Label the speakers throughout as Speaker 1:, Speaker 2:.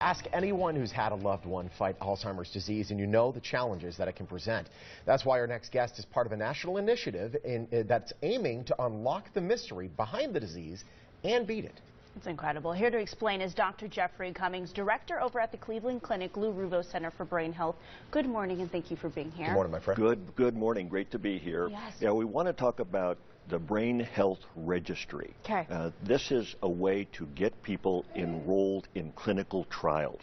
Speaker 1: Ask anyone who's had a loved one fight Alzheimer's disease, and you know the challenges that it can present. That's why our next guest is part of a national initiative that's aiming to unlock the mystery behind the disease and beat it.
Speaker 2: It's incredible. Here to explain is Dr. Jeffrey Cummings, director over at the Cleveland Clinic Lou Ruvo Center for Brain Health. Good morning, and thank you for being here.
Speaker 1: Good morning, my friend.
Speaker 3: Good morning. Great to be here.
Speaker 2: Yes.
Speaker 3: Yeah, we want to talk about the Brain Health Registry.
Speaker 2: Okay.
Speaker 3: This is a way to get people enrolled in clinical trials.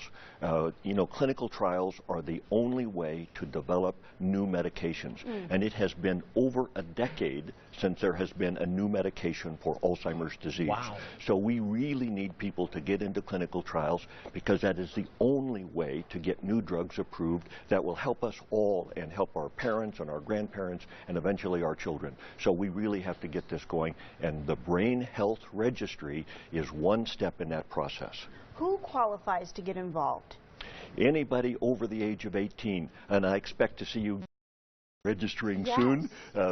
Speaker 3: Clinical trials are the only way to develop new medications. And it has been over a decade since there has been a new medication for Alzheimer's disease.
Speaker 1: Wow.
Speaker 3: So we really need people to get into clinical trials because that is the only way to get new drugs approved that will help us all and help our parents and our grandparents and eventually our children. So we really have to get this going, and the Brain Health Registry is one step in that process.
Speaker 2: Who qualifies to get involved?
Speaker 3: Anybody over the age of 18, and I expect to see you registering soon,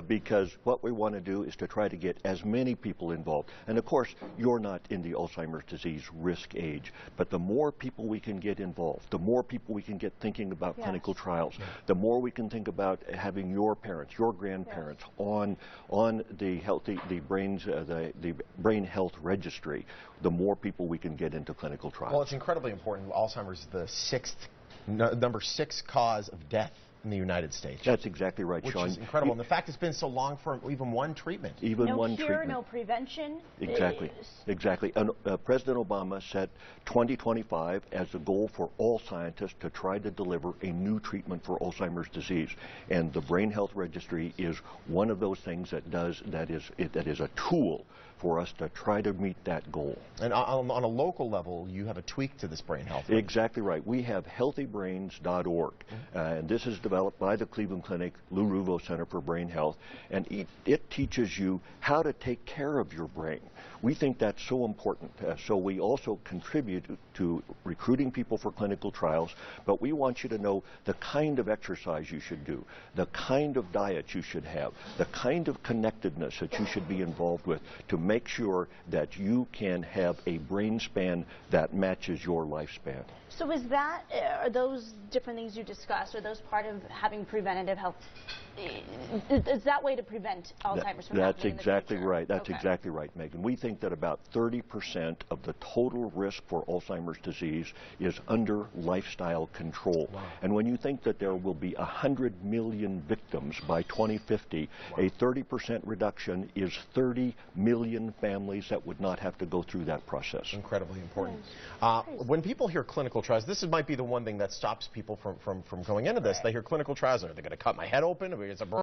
Speaker 3: because what we want to do is to try to get as many people involved. And of course, you're not in the Alzheimer's disease risk age, but the more people we can get involved, the more people we can get thinking about clinical trials, the more we can think about having your parents, your grandparents on the Brain Health Registry, the more people we can get into clinical trials.
Speaker 1: Well, it's incredibly important. Alzheimer's is the number 6 cause of death in the United States.
Speaker 3: That's exactly right,
Speaker 1: Which
Speaker 3: Sean.
Speaker 1: is incredible. And the fact it's been so long for even one treatment.
Speaker 2: No cure, no prevention.
Speaker 3: Exactly. Exactly. And President Obama set 2025 as the goal for all scientists to try to deliver a new treatment for Alzheimer's disease. And the Brain Health Registry is one of those things that is a tool for us to try to meet that goal.
Speaker 1: And on a local level, you have a tweak to this Brain Health.
Speaker 3: Exactly right. We have healthybrains.org, and this is developed by the Cleveland Clinic Lou Ruvo Center for Brain Health, and it teaches you how to take care of your brain. We think that's so important. So we also contribute to recruiting people for clinical trials, but we want you to know the kind of exercise you should do, the kind of diet you should have, the kind of connectedness that you should be involved with to make sure that you can have a brain span that matches your lifespan.
Speaker 2: So are those different things you discussed, are those part of having preventative health? Is that way to prevent Alzheimer's from happening in the future?
Speaker 3: That's exactly right. That's exactly right, Megan. We think that about 30% of the total risk for Alzheimer's disease is under lifestyle control. Wow. And when you think that there will be 100 million victims by 2050, a 30% reduction is 30 million families that would not have to go through that process.
Speaker 1: Incredibly important. When people hear clinical trials, this might be the one thing that stops people from going into this. They hear clinical trials, are they going to cut my head open? It's a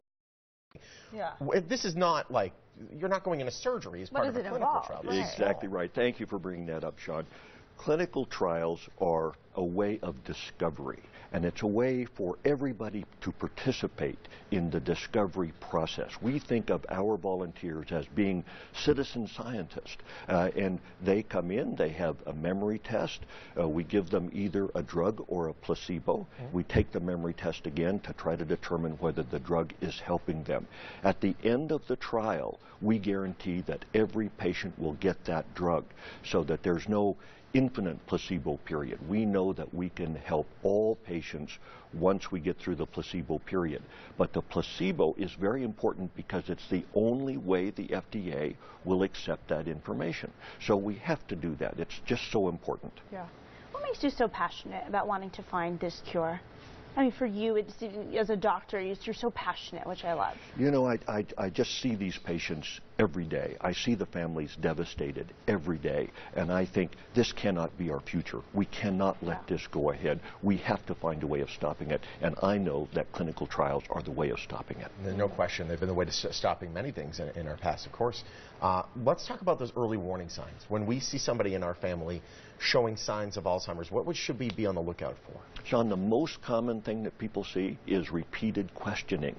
Speaker 1: This is not like, you're not going into surgery as part of a clinical trial.
Speaker 3: Exactly right. Thank you for bringing that up, Sean. Clinical trials are a way of discovery, and it's a way for everybody to participate in the discovery process. We think of our volunteers as being citizen scientists, and they come in, they have a memory test, we give them either a drug or a placebo. We take the memory test again to try to determine whether the drug is helping them. At the end of the trial, we guarantee that every patient will get that drug, so that there's no infinite placebo period. We know that we can help all patients once we get through the placebo period. But the placebo is very important because it's the only way the FDA will accept that information. So we have to do that. It's just so important.
Speaker 2: Yeah. What makes you so passionate about wanting to find this cure? I mean, for you, as a doctor, you're so passionate, which I love.
Speaker 3: You know, I just see these patients every day. I see the families devastated every day, and I think this cannot be our future. We cannot let this go ahead. We have to find a way of stopping it, and I know that clinical trials are the way of stopping it.
Speaker 1: There's no question. They've been the way to stopping many things in our past, of course. Let's talk about those early warning signs. When we see somebody in our family showing signs of Alzheimer's, what should we be on the lookout for?
Speaker 3: Sean, the most common thing that people see is repeated questioning.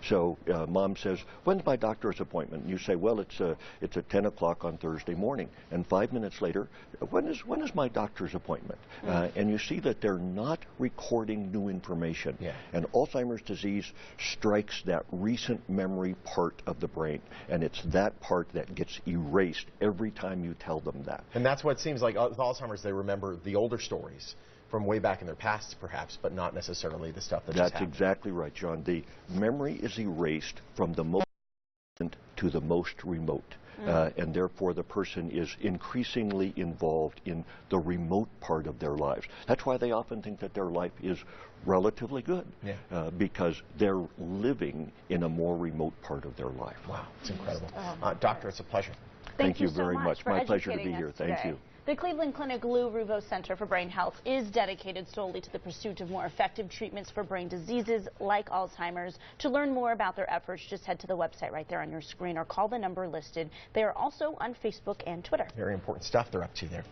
Speaker 3: So mom says, when's my doctor's appointment? And you say, well, it's at 10 o'clock on Thursday morning. And 5 minutes later, when is my doctor's appointment? And you see that they're not recording new information.
Speaker 1: Yeah.
Speaker 3: And Alzheimer's disease strikes that recent memory part of the brain. And it's that part that gets erased every time you tell them that.
Speaker 1: And that's what it seems like with Alzheimer's, they remember the older stories. from way back in their past, perhaps, but not necessarily the stuff that just happened.
Speaker 3: That's exactly right, John. The memory is erased from the most distant to the most remote. And therefore the person is increasingly involved in the remote part of their lives. That's why they often think that their life is relatively good, because they're living in a more remote part of their life.
Speaker 1: Wow, it's incredible. Doctor, it's a pleasure.
Speaker 3: Thank you
Speaker 2: so
Speaker 3: very much.
Speaker 2: for
Speaker 3: My pleasure to be
Speaker 2: educating
Speaker 3: here.
Speaker 2: us
Speaker 3: Thank
Speaker 2: today.
Speaker 3: you.
Speaker 2: The Cleveland Clinic Lou Ruvo Center for Brain Health is dedicated solely to the pursuit of more effective treatments for brain diseases like Alzheimer's. To learn more about their efforts, just head to the website right there on your screen or call the number listed. They are also on Facebook and Twitter.
Speaker 1: Very important stuff they're up to there.